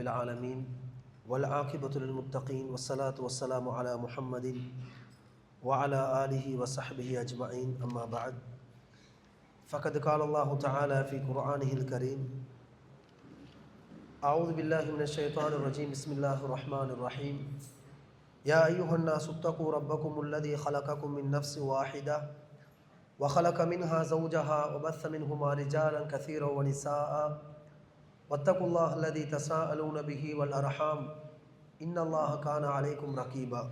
رب العالمين والعاقبة للمتقين والصلاة والسلام على محمد وعلى آله وصحبه أجمعين أما بعد فقد قال الله تعالى في قرآنه الكريم أعوذ بالله من الشيطان الرجيم بسم الله الرحمن الرحيم يا أيها الناس اتقوا ربكم الذي خلقكم من نفس واحدة وخلق منها زوجها وبث منهما رجالا كثيرا ونساء واتقوا الله الذي تساءلون به والأرحام إن الله كان عليكم رقيبا.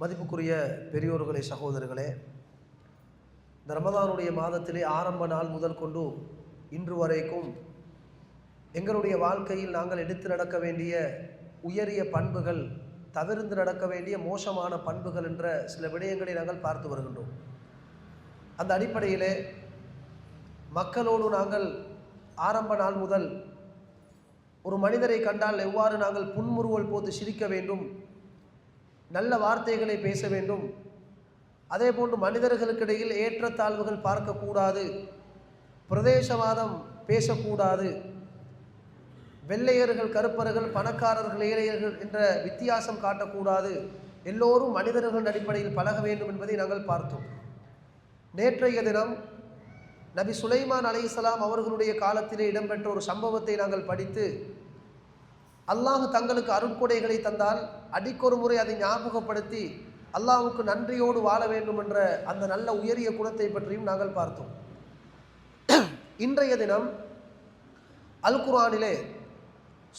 மதிப்புக்குரிய பெரியோர்களே, சகோதரர்களே, இந்த ரமதானுடைய மாதத்திலே ஆரம்ப நாள் முதல் கொண்டு இன்று வரைக்கும் எங்களுடைய வாழ்க்கையில் நாங்கள் எடுத்து நடக்க வேண்டிய உயரிய பண்புகள், தவிர்த்து நடக்க வேண்டிய மோசமான பண்புகள் என்ற சில விடயங்களை நாங்கள் பார்த்து வருகின்றோம். அந்த அடிப்படையிலே மக்களோடு நாங்கள் ஆரம்ப நாள் முதல் ஒரு மனிதரை கண்டால் எவ்வாறு நாங்கள் புன்முறுவல் போட்டு சிரிக்க வேண்டும், நல்ல வார்த்தைகளை பேச வேண்டும், அதே போன்று மனிதர்களுக்கிடையில் ஏற்றத்தாழ்வுகள் பார்க்கக்கூடாது, பிரதேசவாதம் பேசக்கூடாது, வெள்ளையர்கள் கருப்பர்கள் பணக்காரர்கள் ஏழையர்கள் என்ற வித்தியாசம் காட்டக்கூடாது, எல்லோரும் மனிதர்கள் அடிப்படையில் பழக வேண்டும் என்பதை நாங்கள் பார்த்தோம். நேற்றைய தினம் நபி சுலைமான் அலைஹிஸ்ஸலாம் அவர்களுடைய காலத்திலே இடம்பெற்ற ஒரு சம்பவத்தை நாங்கள் படித்து, அல்லாஹ் தங்களுக்கு அருட்கொடைகளை தந்தால் அடிக்கொரு முறை அதை ஞாபகப்படுத்தி அல்லாஹ்வுக்கு நன்றியோடு வாழ வேண்டும் என்ற அந்த நல்ல உயரிய குணத்தை பற்றியும் நாங்கள் பார்த்தோம். இன்றைய தினம் அல் குர்ஆனிலே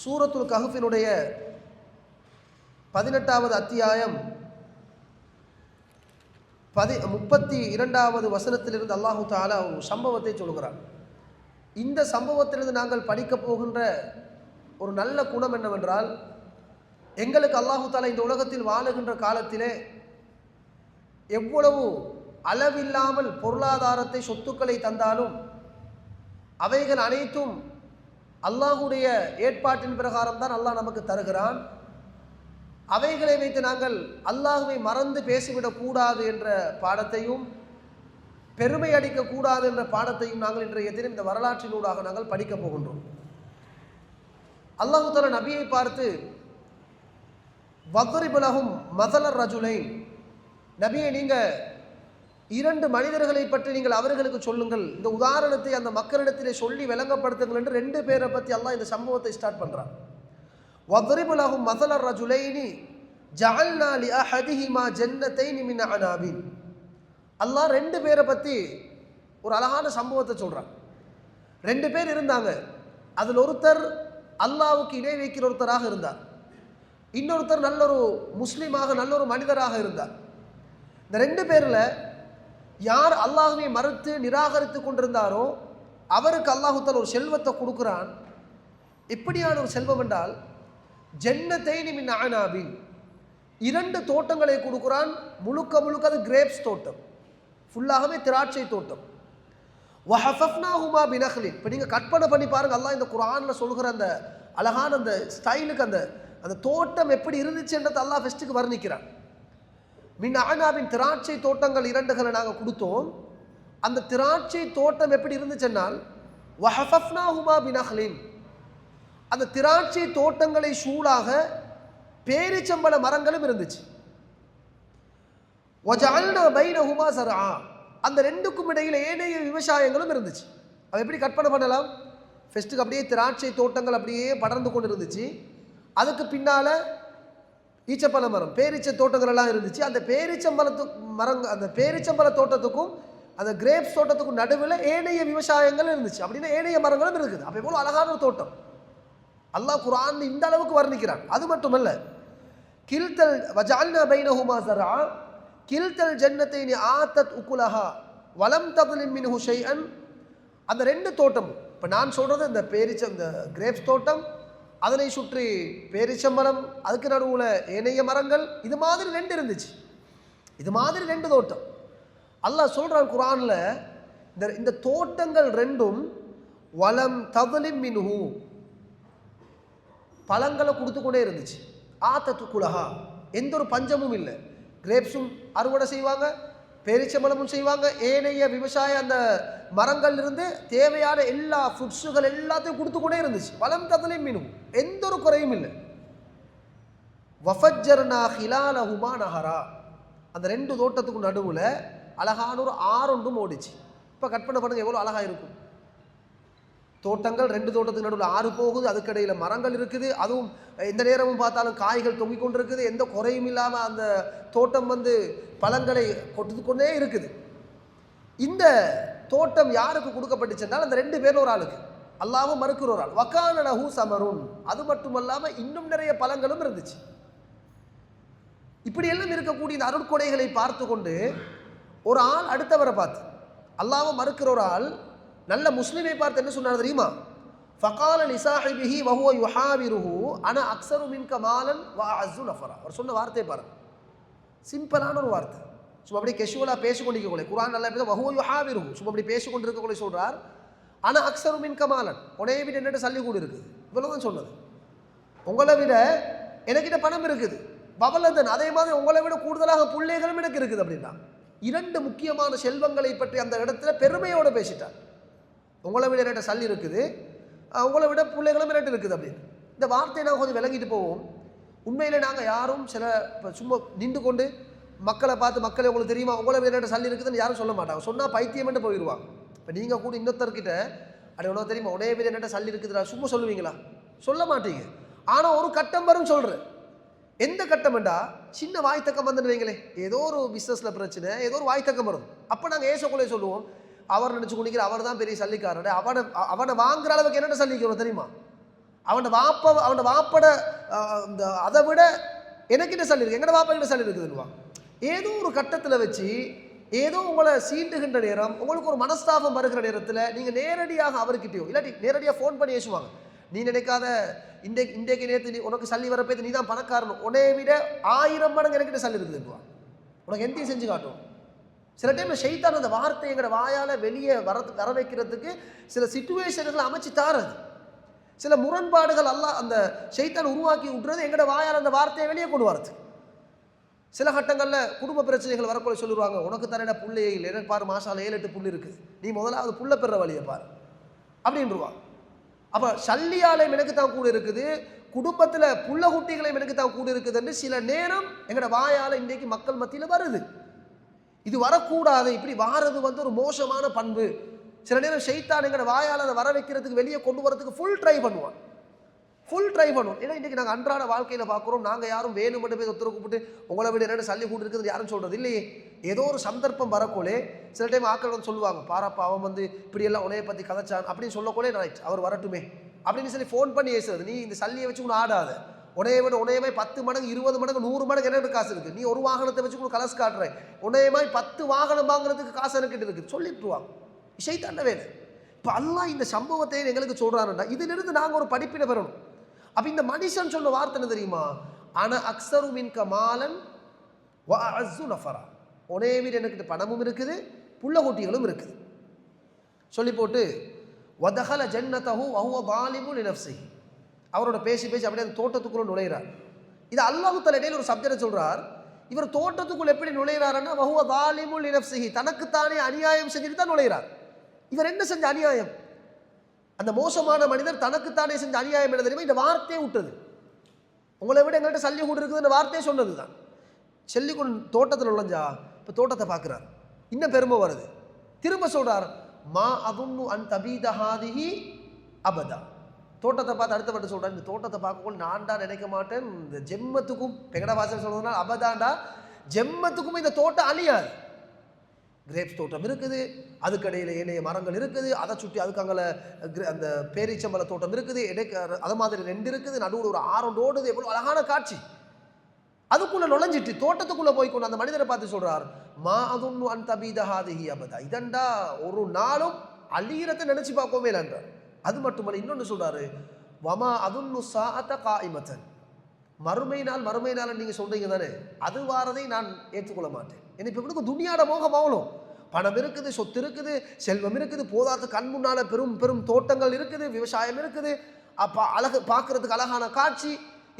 சூரத்துல் கஹ்ஃபினுடைய 18வது அத்தியாயம் 32வது வசனத்திலிருந்து அல்லாஹு தஆலா ஒரு சம்பவத்தை சொல்கிறார். இந்த சம்பவத்திலிருந்து நாங்கள் படிக்கப் போகின்ற ஒரு நல்ல குணம் என்னவென்றால், எங்களுக்கு அல்லாஹு தஆலா இந்த உலகத்தில் வாழுகின்ற காலத்திலே எவ்வளவு அளவில்லாமல் பொருளாதாரத்தை சொத்துக்களை தந்தாலும் அவைகள் அனைத்தும் அல்லாஹுடைய ஏற்பாட்டின் பிரகாரம் தான் அல்லாஹ் நமக்கு தருகிறான். அவைகளை வைத்து நாங்கள் அல்லாஹுவை மறந்து பேசிவிடக்கூடாது என்ற பாடத்தையும், பெருமை அடிக்கக்கூடாது என்ற பாடத்தையும் நாங்கள் இன்றைய தினம் இந்த வரலாற்றினூடாக நாங்கள் படிக்கப் போகின்றோம். அல்லாஹு தஆலா நபியை பார்த்து வத்ரிப் லஹும் மஸலர் ரஜுலைன், நபியை நீங்கள் 2 மனிதர்களை பற்றி நீங்கள் அவர்களுக்கு சொல்லுங்கள், இந்த உதாரணத்தை அந்த மக்களிடத்திலே சொல்லி விளங்கப்படுத்துங்கள் என்று 2 பேரை பற்றி அல்லாஹ் இந்த சம்பவத்தை ஸ்டார்ட் பண்ணுறான். வத்ரிப் லஹும் மஸலர் ரஜுலைனி ஜஅல்னா லி அஹதிஹிமா ஜன்னத்தைனி மின் அனாபின். அல்லாஹ் 2 பேரை பற்றி ஒரு அழகான சம்பவத்தை சொல்கிறான். 2 பேர் இருந்தாங்க. அதில் ஒருத்தர் அல்லாஹ்வுக்கு இணை வைக்கிற ஒருத்தராக இருந்தார், இன்னொருத்தர் நல்லொரு முஸ்லீமாக நல்லொரு மனிதராக இருந்தார். இந்த 2 பேரில் யார் அல்லாஹ்வை மறுத்து நிராகரித்து கொண்டிருந்தாரோ அவருக்கு அல்லாஹு தஆலா ஒரு செல்வத்தை கொடுக்குறான். எப்படியான ஒரு செல்வம் என்றால், ஜன்னத்தைனி மின் அனாபின், 2 தோட்டங்களை கொடுக்குறான். முழுக்க முழுக்க அது கிரேப்ஸ் தோட்டம், ஃபுல்லாகவே திராட்சை தோட்டம். வஹஃபஃப்னாஹுமா பினஹ்லின். இப்போ நீங்கள் கற்பனை பண்ணி பாருங்கள், அல்லாஹ் இந்த குர்ஆனில் சொல்கிற அந்த அழகான அந்த ஸ்டைலுக்கு அந்த தோட்டம் எப்படி இருந்துச்சுன்றதை அல்லாஹ் ஃபஸ்ட்டுக்கு வர்ணிக்கிறான். மின் அனாபின், திராட்சை தோட்டங்கள் 2களை நாங்கள் கொடுத்தோம். அந்த திராட்சை தோட்டம் எப்படி இருந்துச்சுன்னால் வஹஃபஃப்னாஹுமா பினஹ்லின், அந்த திராட்சை தோட்டங்களை சூழாக பேரிச்சம்பழ மரங்களும் இருந்துச்சு. வஜஅல்னா பைனஹுமா ஸர்ஆ, அந்த 2க்கும் இடையில் ஏனைய விவசாயங்களும் இருந்துச்சு. அது எப்படி கற்பனை பண்ணலாம்? ஃபஸ்ட்டுக்கு அப்படியே திராட்சை தோட்டங்கள் அப்படியே படர்ந்து கொண்டு இருந்துச்சு. அதுக்கு பின்னால் ஈச்சப்பழ மரம், பேரிச்சை தோட்டங்கள் எல்லாம் இருந்துச்சு. அந்த அந்த பேரிச்சம்பழ தோட்டத்துக்கும் அந்த கிரேப்ஸ் தோட்டத்துக்கும் நடுவில் ஏனைய விவசாயங்கள் இருந்துச்சு. அப்படின்னா ஏனைய மரங்களும் இருக்குது. அப்போ எவ்வளோ அழகான ஒரு தோட்டம் அல்லாஹ் குர்ஆன் இந்த அளவுக்கு வர்ணிக்கிறான். அது மட்டுமல்ல, கில்தல் வஜஅல்னா பைனஹுமா ஸர்ஆ கில்தல் ஜன்னத்தைனி ஆத்தத் உகுலஹா வலம் தظلم மின்ஹு ஷைஅன். அந்த 2 தோட்டம், இப்போ நான் சொல்கிறது இந்த இந்த கிரேப்ஸ் தோட்டம், அதனை சுற்றி பேரிச்சம்பழம், அதுக்கு நடுவில் ஏனைய மரங்கள், இது மாதிரி 2 இருந்துச்சு. இது மாதிரி 2 தோட்டம் அல்லாஹ் சொல்கிறான் குர்ஆனில். இந்த தோட்டங்கள் 2ம் வலம் தظلم மின்ஹு, பழங்களை கொடுத்து கொண்டே இருந்துச்சு. ஆத்தத்து குலஹா, எந்த ஒரு பஞ்சமும் இல்லை. கிரேப்ஸும் அறுவடை செய்வாங்க, பேரிச்சம்பழமும் செய்வாங்க, ஏனைய விவசாய அந்த மரங்கள் இருந்து தேவையான எல்லா ஃப்ரூட்ஸுகள் எல்லாத்தையும் கொடுத்து கொண்டே இருந்துச்சு. வலம் ததலையும் மீனும் எந்த ஒரு குறையும் இல்லை. வஃபஜ்ஜர்னா ஹிலாலஹுமா நஹரா, அந்த ரெண்டு தோட்டத்துக்கும் நடுவில் அழகான ஒரு ஆறொன்றும் ஓடிச்சு. இப்போ கற்பனை பண்ணுங்க எவ்வளோ அழகாக இருக்கும். தோட்டங்கள், ரெண்டு தோட்டத்துக்கு நடுவில் ஆறு போகுது, அதுக்கடையில் மரங்கள் இருக்குது, அதுவும் எந்த நேரமும் பார்த்தாலும் காய்கள் தொங்கிக் கொண்டு இருக்குது, எந்த குறையும் இல்லாமல் அந்த தோட்டம் பழங்களை கொடுத்து கொண்டே இருக்குது. இந்த தோட்டம் யாருக்கு கொடுக்கப்பட்டுச்சுன்றால் அந்த ரெண்டு பேர் ஒரு ஆளுக்கு, அல்லாஹ்வும் மறுக்கிற ஒரு ஆள். வகான லஹு சமருன், அது மட்டுமல்லாமல் இன்னும் நிறைய பழங்களும் இருந்துச்சு. இப்படி எல்லாம் இருக்கக்கூடிய இந்த அருட்கொடைகளை பார்த்து கொண்டு ஒரு ஆள் அடுத்தவரை பார்த்து, அல்லாஹ்வும் மறுக்கிற ஒரு ஆள் நல்ல முஸ்லிமை பார்த்து என்ன சொன்னார் தெரியுமா? ஃபகால லிசாஹிபிஹி வஹுவ யுஹாவிருஹு அன அக்ஸரு மின்க மாலன் வ அஅஸ்ஸு நஃபரா. அவர் சொன்ன வார்த்தை பாருங்க, சிம்பிளான ஒரு வார்த்தை. சும்மா அப்படி கேஷுவலாக பேசிக்கொண்டிருக்கக்கூடிய குர்ஆன் நல்லா பேச வஹுவ யுஹாவிருஹு, சும்மா அப்படி பேசிக்கொண்டிருக்கக்கூடிய சொல்றார். அன அக்ஸரு மின்க மாலன், உன்னை விட என்னட்ட சல்லி கூட இருக்குது, இவ்வளவுதான் சொன்னது. உங்களை விட எனக்கிட்ட பணம் இருக்குது, பபலதன், அதே மாதிரி உங்களை விட கூடுதலாக பிள்ளைகளும் எனக்கு இருக்குது அப்படின்னா. இரண்டு முக்கியமான செல்வங்களை பற்றி அந்த இடத்துல பெருமையோடு பேசிட்டார். உங்களை விட என்கிட்ட சல்லி இருக்குது, உங்களை விட பிள்ளைகளும் என்கிட்ட இருக்குது அப்படின்னு. இந்த வார்த்தையை நாங்கள் கொஞ்சம் விளங்கிட்டு போவோம். உண்மையில் நாங்கள் யாரும் சில சும்மா நின்று கொண்டு மக்களை பார்த்து, மக்களை உங்களுக்கு தெரியுமா உங்களை விட என்கிட்ட சல்லி இருக்குதுன்னு யாரும் சொல்ல மாட்டாங்க. சொன்னால் பைத்தியம்னு போயிடுவாங்க. இப்போ நீங்கள் கூட இன்னொருத்தர்கிட்ட அப்படி உனக்கு தெரியுமா உடைய விட என்கிட்ட சல்லி இருக்குதுடா சும்மா சொல்லுவீங்களா? சொல்ல மாட்டீங்க. ஆனால் ஒரு கட்டம் வரும் சொல்கிறேன். எந்த கட்டம்ண்டா சின்ன வாய்த்தக்கம் வந்துன்னு வைங்களே, ஏதோ ஒரு பிஸ்னஸில் பிரச்சனை, ஏதோ ஒரு வாய்த்தக்கம் வரும். அப்போ நாங்கள் ஏசக்குள்ளே சொல்லுவோம், அவர் நினச்சி குடிக்கிற அவர் தான் பெரிய சல்லிக்காரன், அவனை வாங்குற அளவுக்கு என்னென்ன சல்லிக்கணும் தெரியுமா? அவன் வாப்பட இந்த அதை விட எனக்கிட்ட சல்லி இருக்கு, எங்கட வாப்பா கிட்ட சல்லி இருக்குதுன்னுவான். ஏதோ ஒரு கட்டத்தில் வச்சு ஏதோ உங்களை சீண்டுகின்ற நேரம், உங்களுக்கு ஒரு மனஸ்தாபம் வருகிற நேரத்தில் நீங்கள் நேரடியாக அவர்கிட்டயோ இல்லாட்டி நேரடியாக ஃபோன் பண்ணி பேசுவாங்க. நீ நினைக்காத இன்றைக்கு நேற்று நீ உனக்கு சல்லி வரப்பேது நீ தான் பணக்காரன், உன்னை விட 1000 மடங்கு எனக்கிட்ட சல்லி இருக்குதுன்னுவான். உனக்கு எந்தையும் செஞ்சு காட்டும். சில டைமில் ஷைத்தான் அந்த வார்த்தை எங்களோட வாயால் வெளியே வர வைக்கிறதுக்கு சில சிச்சுவேஷன்களை அமைச்சு தாரது, சில முரண்பாடுகள் எல்லாம் அந்த ஷைத்தான் உருவாக்கி விட்றது எங்களோட வாயால் அந்த வார்த்தையை வெளியே கொண்டு வரது. சில கட்டங்களில் குடும்ப பிரச்சனைகள் வரக்குள்ள சொல்லிடுவாங்க, உனக்கு தானே புள்ளையே இல்லை, எனக்கு பாரு மாசால 7-8 புள்ளி இருக்குது, நீ முதலாவது புள்ள பெற வழியை பாரு அப்படின்ருவாங்க. அப்போ சல்லியாலையும் எனக்கு தான் கூட இருக்குது, குடும்பத்தில் புள்ள குட்டிகளையும் எனக்கு தான் கூட இருக்குதுன்னு சில நேரம் எங்களோட வாயால் இன்றைக்கு மக்கள் மத்தியில் வருது. இது வரக்கூடாது, இப்படி வாரது ஒரு மோசமான பண்பு. சில நேரம் ஷைத்தான் எங்களோட வாயால் அதை வர வைக்கிறதுக்கு வெளியே கொண்டு வரதுக்கு ஃபுல் ட்ரை பண்ணுவோம். ஏன்னா இன்றைக்கி நாங்கள் அன்றாட வாழ்க்கையில் பார்க்குறோம், நாங்கள் யாரும் வேணுமென்று போய் ஒத்துரை கூப்பிட்டு உங்களை விட என்னென்ன சல்லி கூட்டு இருக்குதுன்னு யாரும் சொல்கிறது இல்லையே. ஏதோ ஒரு சந்தர்ப்பம் வரக்கோலே சில டைம் ஆக்கள் சொல்லுவாங்க, பாராப்பா அவன் இப்படியெல்லாம் உனையை பற்றி கதைச்சான் அப்படின்னு சொல்லக்கோலே, ரைட் அவர் வரட்டுமே அப்படின்னு சொல்லி ஃபோன் பண்ணி ஏசுறது. நீ இந்த சல்லியை வச்சு ஒன்று ஆடாத, உனையமாய் 10 மடங்கு 20 மடங்கு 100 மடங்கு என்ன காசு இருக்குது, நீ ஒரு வாகனத்தை வச்சு கூட கலசு காட்டுறேன், உனையமாய் 10 வாகனம் வாங்குறதுக்கு காசு எனக்கிட்ட இருக்குது சொல்லிட்டுருவாங்க. ஷைத்தான வேலை. இப்போ அல்லாஹ் இந்த சம்பவத்தை எங்களுக்கு சொல்கிறாருன்னா இதிலிருந்து நாங்கள் ஒரு படிப்பினை பெறணும். அப்போ இந்த மனுஷன் சொன்ன வார்த்தை என்ன தெரியுமா? ஆனா அக்ஸரு மின்க மாலன் வ அஅஸ்ஸு நஃபரா, உனே விட எனக்கிட்ட பணமும் இருக்குது புள்ள குட்டிகளும் இருக்குது சொல்லி போட்டு வதஹல ஜன்னதஹு வஹுவ ஸாலிமுன் லினஃப்ஸிஹி, அவரோட பேசி அப்படியே அந்த தோட்டத்துக்குள்ள நுழைகிறார். இது அல்லாஹ் தஆலா இடையில ஒரு சப்ஜெக்ட் சொல்றார். இவர் தோட்டத்துக்குள்ள எப்படி நுழைகிறாருன்னா வஹுவ ஸாலிமுன் லினஃப்ஸிஹி, தனக்குத்தானே அநியாயம் செஞ்சுட்டு தான் நுழைகிறார். இவர் என்ன செஞ்ச அநியாயம்? அந்த மோசமான மனிதர் தனக்குத்தானே செஞ்ச அநியாயம் என்ன தெரியுமா? இந்த வார்த்தையை விட்டது. உங்களை விட எங்கள்கிட்ட சல்லி கூட இருக்குதுன்னு வார்த்தையை சொன்னது தான். செல்லிக்கொண்டு தோட்டத்தில் நுழைஞ்சா இப்போ தோட்டத்தை பார்க்குறார், இன்னும் பெருமை வருது. திரும்ப சொல்றார், மா அதுன்னு அன் தபீதஹாதிஹி அபதா. தோட்டத்தை பார்த்து அடுத்த பட்டு சொல்கிறார், இந்த தோட்டத்தை பார்க்கக்குள்ள நான்டா நினைக்க மாட்டேன், இந்த ஜெம்மத்துக்கும் பெங்கட வாசல் சொல்றதுனால அபதாண்டா ஜெம்மத்துக்கும் இந்த தோட்டம் அழியாது. கிரேப்ஸ் தோட்டம் இருக்குது, அதுக்கடையில் ஏனைய மரங்கள் இருக்குது, அதை சுற்றி அதுக்கு அங்கே அந்த பேரீச்சம்பழ தோட்டம் இருக்குது, இடைக்கு அது மாதிரி 2 இருக்குது, நடுவில் ஒரு ஆரம் ஓடுது, எவ்வளோ அழகான காட்சி. அதுக்குள்ளே நுழைஞ்சிட்டு தோட்டத்துக்குள்ளே போய்க்கொண்டு அந்த மனிதரை பார்த்து சொல்கிறார், மா அதுன்னு அன் தபீதஹாதிஹி அபதா, இதண்டா ஒரு நாளும் அழியிறத்தை நினச்சி பார்க்கவே இல்லைன்றார். அது மட்டுமல்ல, இன்னொன்று சொல்கிறாரு, வமா அதுன்னு சாஅத காயிமத்தன், மறுமை நாள் நீங்கள் சொல்கிறீங்க தானே, அது வாரதை நான் ஏற்றுக்கொள்ள மாட்டேன். எனக்கு இப்போ துனியாட மோகம் ஆகணும், பணம் இருக்குது, சொத்து இருக்குது, செல்வம் இருக்குது, போதாது கண் முன்னால் பெரும் பெரும் தோட்டங்கள் இருக்குது, விவசாயம் இருக்குது, அப்போ அழகு பார்க்கறதுக்கு அழகான காட்சி,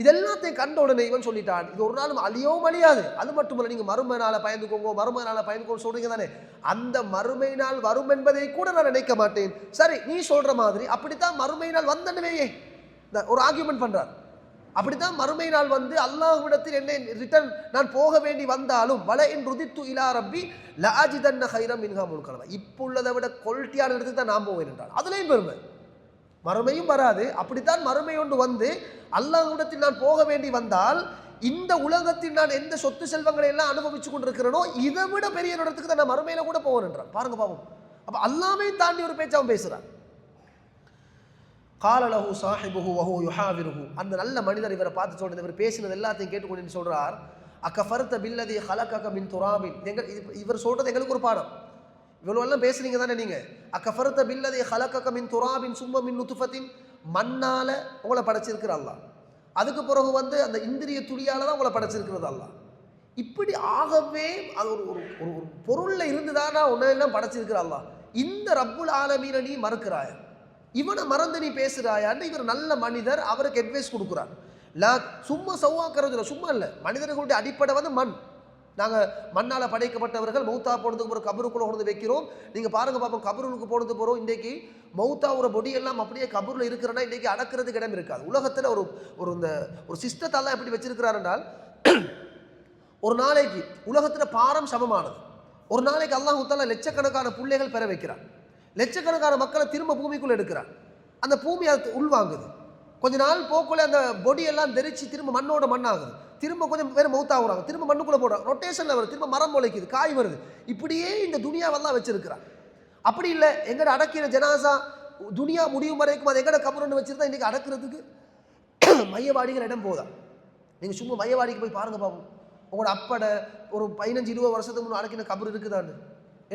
இதெல்லாத்தையும் கண்ட உடனே இவன் சொல்லிட்டான், இது ஒரு நாளும் அழியவும் அழியாது. அது மட்டுமல்ல, நீங்க மறுமை நாளை பயந்துக்கோங்க, மறுமை நாளை பயந்துக்கோங்க சொல்றீங்க தானே, அந்த மறுமை நாள் வரும் என்பதை கூட நான் நினைக்க மாட்டேன். சரி, நீ சொல்ற மாதிரி அப்படித்தான் மறுமை நாள் வந்தனவேயே ஒரு ஆர்கியூமெண்ட் பண்றார். அப்படித்தான் மறுமை நாள் வந்து அல்லாஹ்விடத்தில் என்னை ரிட்டர்ன் நான் போக வேண்டி வந்தாலும் வல இன் ருதித்து இலா ரப்பி லஅஜிதன்ன கைரம் மின்ஹா முன்கலவா, இப்போ உள்ளதை விட குவாலிட்டியான இடத்துக்கு தான் நான் போவேன் என்றான். அதுலேயும் பெருமை, மறுமையும் வராது. அப்படித்தான் மறுமை ஒன்று வந்து அல்லாஹ்விடத்தில் நான் போக வேண்டி வந்தால் இந்த உலகத்தில் நான் எந்த சொத்து செல்வங்களை எல்லாம் அனுபவிச்சு கொண்டிருக்கிறேனோ இதை விட பெரிய இடத்துக்கு தான் நான் மறுமையில கூட போவேன் என்றான். பாருங்க பாவம், அப்ப அல்லாஹ்வையும் தாண்டி ஒரு பேச்சு அவன் பேசுறான். காலலஹு சாஹிபுஹு வஹுவ யுஹாவிருஹு, அந்த நல்ல மனிதர் இவரை பார்த்து சொல்றது, இவர் பேசினது எல்லாத்தையும் கேட்டுக்கொண்டு சொல்றார், அக்கஃபர்த பில்லதி ஹலகக மின் துராபின். இவர் சொல்றது எங்களுக்கு ஒரு பாடம். இவ்வளோ எல்லாம் பேசுறீங்க தானே நீங்க, அக்கஃபர்த பில்லதி ஹலகக மின் துராபின் சும்ம மின் நுத்ஃபத்தின், மண்ணால உங்களை படைச்சிருக்கிற அல்லாஹ், அதுக்கு பிறகு வந்து அந்த இந்திரிய துளியால தான் உங்களை படைச்சிருக்கிறது அல்லாஹ். இப்படி ஆகவே அது ஒரு ஒரு பொருள்ல இருந்துதானா உன்னையெல்லாம் படைச்சிருக்கிற அல்லாஹ், இந்த ரப்புல் ஆலமீனை நீ மறுக்கிறாய், இவனை மறந்து நீ பேசுறாயான்னு இவர் நல்ல மனிதர் அவருக்கு அட்வைஸ் கொடுக்குறார். சும்மா சௌவாக்கிறது சும்மா இல்லை, மனிதர்களுடைய அடிப்படை வந்து மண். நாங்கள் மண்ணால் படைக்கப்பட்டவர்கள், மௌத்தா போனதுக்கு ஒரு கபருக்குள்ள கொண்டு வைக்கிறோம். நீங்கள் பாருங்க பார்ப்போம், கபருக்கு போனது போகிறோம். இன்றைக்கு மௌத்தா ஒரு பொடி எல்லாம் அப்படியே கபூரில் இருக்கிறனா இன்றைக்கி அடக்கிறதுக்கு இடம் இருக்காது. உலகத்தில் ஒரு சிஸ்டத்தெல்லாம் எப்படி வச்சிருக்கிறார் என்றால், ஒரு நாளைக்கு உலகத்தில் பாரம் சமமானது. ஒரு நாளைக்கு அல்லாஹ் தஆலா லட்சக்கணக்கான பிள்ளைகள் பெற வைக்கிறார், லட்சக்கணக்கான மக்களை திரும்ப பூமிக்குள்ளே எடுக்கிறார். அந்த பூமி அது உள்வாங்குது. கொஞ்ச நாள் போக்குள்ள அந்த பொடி எல்லாம் தெரிச்சு திரும்ப மண்ணோட மண்ணாகுது, திரும்ப கொஞ்சம் பேர் மௌத்தாகுறாங்க, திரும்ப மண்ணுக்குள்ளே போடுறாங்க, ரொட்டேஷனில் வருது, திரும்ப மரம் முளைக்குது, காய் வருது. இப்படியே இந்த துனியாவெல்லாம் வச்சிருக்கிறார். அப்படி இல்லை, எங்கட அடக்கிற ஜனாசா துனியா முடியும் வரைக்கும் அது எங்கட கபருன்னு வச்சிருந்தா இன்றைக்கி அடக்கிறதுக்கு மையவாடிக்கிற இடம் போதா. நீங்கள் சும்மா மையவாடிக்கு போய் பாருங்க பாப்போம், உங்களோட அப்பட ஒரு 15-20 வருஷத்துக்கு முன்னே அடக்கின கபர் இருக்குதான்னு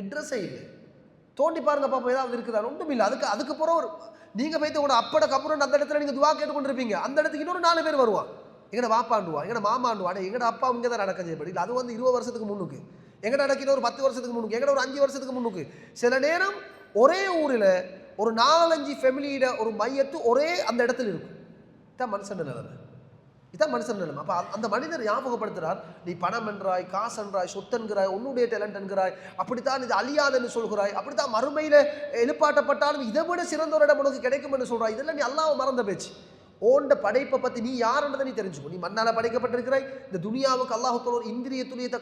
அட்ரஸே இல்லை. தோண்டி பாருங்க பாப்போம், ஏதாவது இருக்குதா? ஒன்றும் இல்லை. அதுக்கு பிறகு ஒரு நீங்கள் போய்த்து உங்களோட அப்பட கபருன்னு அந்த இடத்துல நீங்கள் துவா கேட்டுக்கொண்டிருப்பீங்க, அந்த இடத்துக்கு இன்னொரு 4 பேர் வருவான், எங்கட வாப்பாண்டுவா, எங்கட மாமாண்டுவா, எங்கட அப்பா இங்கே தான் அடக்கம் செய்யப்படி. அது வந்து 20 வருஷத்துக்கு முன்னுக்கு, எங்கட அடக்கின ஒரு 10 வருஷத்துக்கு முன்னுக்கு, எங்கட ஒரு 5 வருஷத்துக்கு முன்னுக்கு. சில நேரம் ஒரே ஊரில் ஒரு 4-5 ஃபேமிலியிட ஒரு மையத்து ஒரே அந்த இடத்துல இருக்கும். இதான் மனுஷன் நிலைமை, இதான் மனுஷன் நிலைமை. அப்போ அந்த மனிதர் ஞாபகப்படுத்துகிறார், நீ பணம் என்றாய், காசு என்றாய், சொத்தன்கிறாய், உன்னுடைய டேலண்ட் என்கிறாய், அப்படித்தான் இது அழியாதுன்னு சொல்கிறாய், அப்படித்தான் மறுமையில் எழுப்பாட்டப்பட்டாலும் இதை விட சிறந்த ஒரு இடம் உனக்கு கிடைக்கும் என்று சொல்கிறாய். இதெல்லாம் நீ அல்லாஹ்வை மறந்த பேச்சு. ஓண்ட படைப்பை பற்றி நீ யாருன்றதை நீ தெரிஞ்சுக்கோ. நீ மண்ணால் படைக்கப்பட்டிருக்கிறாய். இந்த துனியாவுக்கு அல்லாஹ் தஆலா ஒரு இந்திரிய துளியத்தை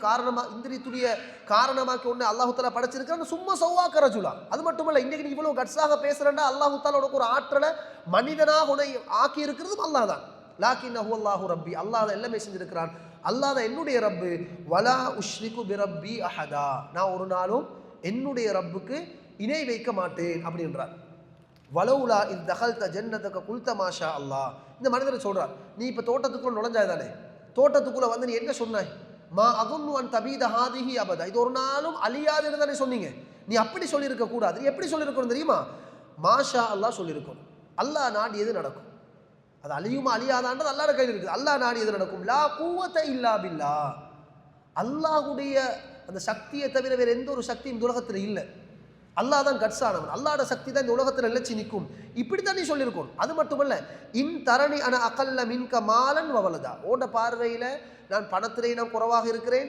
காரணமாக்கி ஒன்று அல்லாஹ் தஆலா படைச்சிருக்கிறான். சும்மா சௌவாக்க ரஜுலா. அது மட்டுமல்ல, இன்றைக்கு நீ இவ்வளோ கட்ஸாக பேசுகிறேன்னா அல்லாஹ் தஆலா உனக்கு ஒரு ஆற்றலை மனிதனாக உன்னை ஆக்கி இருக்கிறதும் அல்லாஹ் தான். லாக்கின்னஹு அல்லாஹு ரப்பி, அல்லாஹ் தான் எல்லாமே செஞ்சிருக்கிறான். அல்லாஹ் தான் என்னுடைய ரப்பு. வலா உஷ்ரிகு பிரப்பி அஹதா, நான் ஒரு நாளும் என்னுடைய ரப்புக்கு இணை வைக்க மாட்டேன் அப்படின்றார். வலவுலா இன் தகல்த ஜன்னதக குல்த மாஷா அல்லாஹ். இந்த மனிதர் சொல்றார், நீ இப்போ தோட்டத்துக்குள்ள நுழைஞ்சாய் தானே, தோட்டத்துக்குள்ள வந்து நீ என்ன சொன்னாய், மா அகுன்னு அன் தபீத ஹாதிஹி அபதா, இது ஒரு நாளும் அழியாதுன்னு தானே சொன்னீங்க. நீ அப்படி சொல்லியிருக்க கூடாது. நீ எப்படி சொல்லியிருக்கணும் தெரியுமா? மாஷா அல்லாஹ் சொல்லியிருக்கணும். அல்லாஹ் நாடியது நடக்கும். அது அழியுமா அழியாதான்றது அல்லாஹ்வுடைய கையில் இருக்குது. அல்லாஹ் நாடியது நடக்கும். லா குவத இல்லா பில்லாஹ், அல்லாஹ்வுடைய அந்த சக்தியை தவிர வேறு எந்த ஒரு சக்தியும் இந்த உலகத்தில் இல்லை. அல்லாஹ் தான் கட்ஸானவன், அல்லாஹ்வோட சக்தி தான் இந்த உலகத்தில் நிலைச்சி நிற்கும். இப்படி தான் நீ சொல்லியிருக்கணும். அது மட்டுமல்ல, இன் தரணி அன அகல்ல மின்க மாலன் வவலதா, ஓண்ட பார்வையில் நான் பணத்திலேயும் நான் குறைவாக இருக்கிறேன்,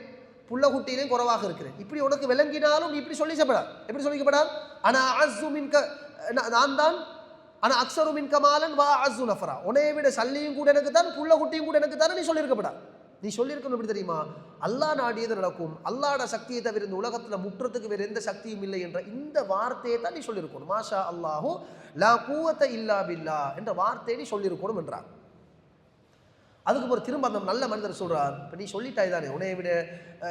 புள்ளகுட்டியிலையும் குறைவாக இருக்கிறேன், இப்படி உனக்கு விளங்கினாலும் நீ இப்படி சொல்லிக்கப்படாது. எப்படி சொல்லிக்கப்படாது? ஆனா அஸ்ஸு மின்க, நான் தான் ஆனா அக்ஸரு மின்க மாலன் வா அஸ்ஸு நஃபரா, உன்னைய விட சல்லியும் கூட எனக்கு தான், புள்ளகுட்டியும் கூட எனக்கு தானே நீ சொல்லியிருக்கப்படாது. நீ சொல்லியிருக்கணும் எப்படி தெரியுமா? அல்லாஹ் நாடியது நடக்கும், அல்லாஹ்வோட சக்தியை தவிர இந்த உலகத்தில் முற்றத்துக்கு வேறு எந்த சக்தியும் இல்லை என்ற இந்த வார்த்தையை தான் நீ சொல்லியிருக்கணும். மாஷா அல்லாஹு லா குவத இல்லா பில்லா என்ற வார்த்தையை நீ சொல்லியிருக்கணும் என்றார். அதுக்கு ஒரு திரும்ப அந்த நல்ல மனிதர் சொல்றார், இப்போ நீ சொல்லிட்டாய் தானே, உன்னைய விட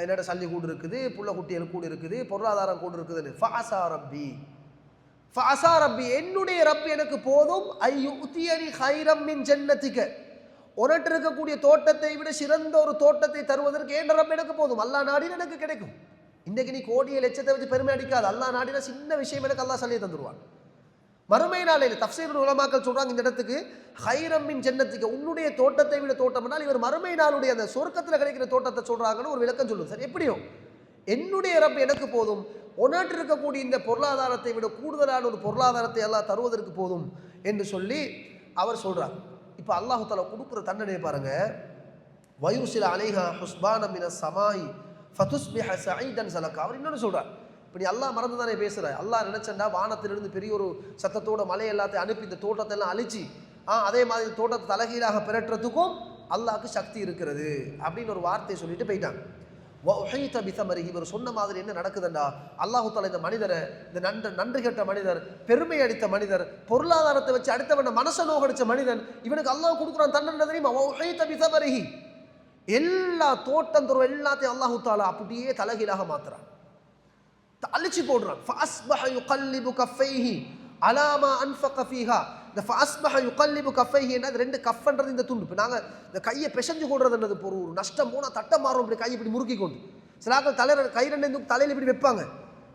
என்னோட சல்லி கூடு இருக்குது, புள்ள குட்டிகள் கூடு இருக்குது, பொருளாதாரம் கூடு இருக்குதுன்னு. ஃபஅஸா ரப்பி, ஃபஅஸா ரப்பி, என்னுடைய ரப் எனக்கு போதும், ஐயுத்தியனி கைரம் மின் ஜன்னதிக, உனட்டு இருக்கக்கூடிய தோட்டத்தை விட சிறந்த ஒரு தோட்டத்தை தருவதற்கு என் ரப் எனக்கு போதும். அல்லாஹ் நாடினா எனக்கு கிடைக்கும். இன்றைக்கு நீ கோடிய லட்சத்தை வச்சு பெருமை அடிக்காது. அல்லாஹ் நாடினா சின்ன விஷயம் எனக்கு அல்லாஹ் சல்லியை தந்துடுவான். மறுமை நாளையில் தஃப்சீர் உலமாக்கள் சொல்றாங்க இந்த இடத்துக்கு கைரம் மின் ஜன்னதிக, உன்னுடைய தோட்டத்தை விட தோட்டம்னால் இவர் மறுமை நாளுடைய அந்த சொர்க்கத்தில் கிடைக்கிற தோட்டத்தை சொல்றாங்கன்னு ஒரு விளக்கம் சொல்லுது. சார் எப்படியோ என்னுடைய ரப் எனக்கு போதும், உனட்டு இருக்கக்கூடிய இந்த பொருளாதாரத்தை விட கூடுதலான ஒரு பொருளாதாரத்தை எல்லாம் தருவதற்கு போதும் என்று சொல்லி அவர் சொல்றார். இப்போ இப்போ அல்லாஹு தஆலா கொடுக்குற தண்டனையை பாருங்க. வயுர்சில அலைஹா ஹுஸ்பானம் மினஸ் ஸமாஇ ஃபதுஸ்பிஹ ஸஈதன் ஸலகா. அவர் இன்னொன்று சொல்றார். இப்படி அல்லாஹ் மறந்து தானே பேசுகிறார். அல்லாஹ் நினைச்சண்டா வானத்திலிருந்து பெரிய ஒரு சத்தத்தோட மலை எல்லாத்தையும் அனுப்பி இந்த தோட்டத்தை எல்லாம் அழிச்சு அதே மாதிரி தோட்டத்தை தலைகீழாக பிரட்டுறதுக்கும் அல்லாஹ்க்கு சக்தி இருக்கிறது அப்படின்னு ஒரு வார்த்தையை சொல்லிட்டு போயிட்டாங்க. இவர் சொன்ன மாதிரி என்ன நடக்குதுண்டா, அல்லாஹு தஆலா இந்த மனிதரை, இந்த நன்றி கெட்ட மனிதர், பெருமை அடித்த மனிதர், பொருளாதாரத்தை வச்சு அடுத்தவன மனசை நோகடிச்ச மனிதன், இவனுக்கு அல்லாஹ் கொடுக்குறான் தண்டனை தெரியுமா? எல்லா தோட்டம் துறவு எல்லாத்தையும் அல்லாஹு தஆலா அப்படியே தலைகீழாக மாத்துறான், அழிச்சு போடுறான். ஃபஅஸ்பஹ யுகல்லிபு கஃபைஹி அலா மா அன்ஃபக ஃபீஹா. இந்த ஃபஅஸ்பஹ யுகல்லிபு கஃபைஹி என்ன, ரெண்டு கஃப்ன்றது இந்த துண்டு. இப்போ நாங்கள் இந்த கையை பிசைஞ்சு கொடுறதுன்றது ஒரு நஷ்டம் போனால் தட்டை மாறும். இப்படி கையை இப்படி முறுக்கி கொண்டு சிலாக்கள் கை ரெண்டு தலையில் இப்படி வைப்பாங்க,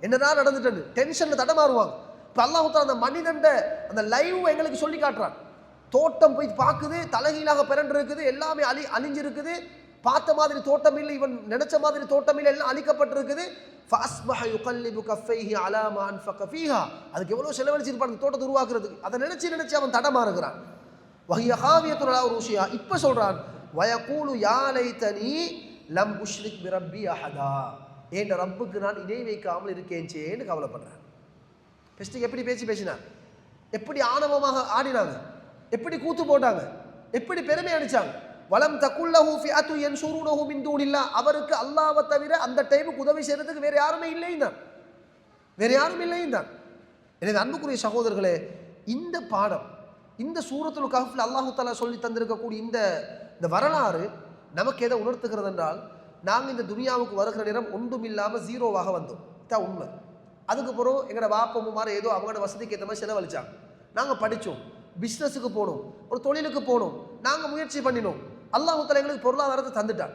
என்னதான் நடந்துட்டு டென்ஷனில் தட்டை மாறுவாங்க. இப்போ அல்லாஹ் தஆலா அந்த மனிதன் அந்த லைவ் எங்களுக்கு சொல்லி காட்டுறான். தோட்டம் போய் பார்க்குது, தலைகீழாக பிறண்டு இருக்குது, எல்லாமே அழிஞ்சிருக்குது, பார்த்த மாதிரி தோட்டம் இல்லை, இவன் நினைச்ச மாதிரி தோட்டம் இல்லை, எல்லாம் அழிக்கப்பட்டிருக்குது. ஃபஅஸ்பஹ யுகல்லிபு கஃபைஹி அலா மா அன்ஃபக ஃபீஹா. அதுக்கு எவ்வளவு செலவழிச்சிருப்பான் அந்த தோட்டத்தை உருவாக்குறதுக்கு. அதை நினைச்சு அவன் தடமாறுகிறான். வஹிய ஹாவியத்துன் அலா உருஷிஹா. இப்போ சொல்றான் வயகூலு யா லைதனி லம் உஷ்ரிக் பிரப்பி அஹதா. என் ரப்புக்கு நான் இணை வைக்காமல் இருக்கேன்ச்சேன்னு கவலைப்படுறான். பெஸ்ட்டுக்கு எப்படி பேசினான், எப்படி ஆணவமாக ஆடினாங்க, எப்படி கூத்து போட்டாங்க, எப்படி பெருமை அடிச்சாங்க. வலம் தகுல்லஹு ஃபிஅத்து யன்சுருனஹு மின் தூனில்லாஹ். அவருக்கு அல்லாஹ்வை தவிர அந்த டைமுக்கு உதவி செய்யறதுக்கு வேற யாருமே இல்லைந்தான், வேற யாரும் இல்லைந்தான். எனவே அன்புக்குரிய சகோதரர்களே, இந்த பாடம், இந்த சூரத்துல் கஹ்ஃப்ல அல்லாஹ் தஆலா சொல்லி தந்திருக்கக்கூடிய இந்த வரலாறு நமக்கு எதை உணர்த்துகிறது என்றால், நாங்கள் இந்த துனியாவுக்கு வருகிற நேரம் ஒன்றும் இல்லாமல் ஜீரோவாக வந்தோம், தான் உண்மை. அதுக்கு பிறகு எங்களோட வாப்பம்மார் ஏதோ அவங்களோட வசதிக்கு ஏற்ற மாதிரி செலவழிச்சாங்க. நாங்கள் படித்தோம், பிஸ்னஸுக்கு போனோம், ஒரு தொழிலுக்கு போனோம், நாங்கள் முயற்சி பண்ணினோம். அல்லாஹ் தஆலா எங்களுக்கு பொருளாதாரத்தை தந்துட்டான்,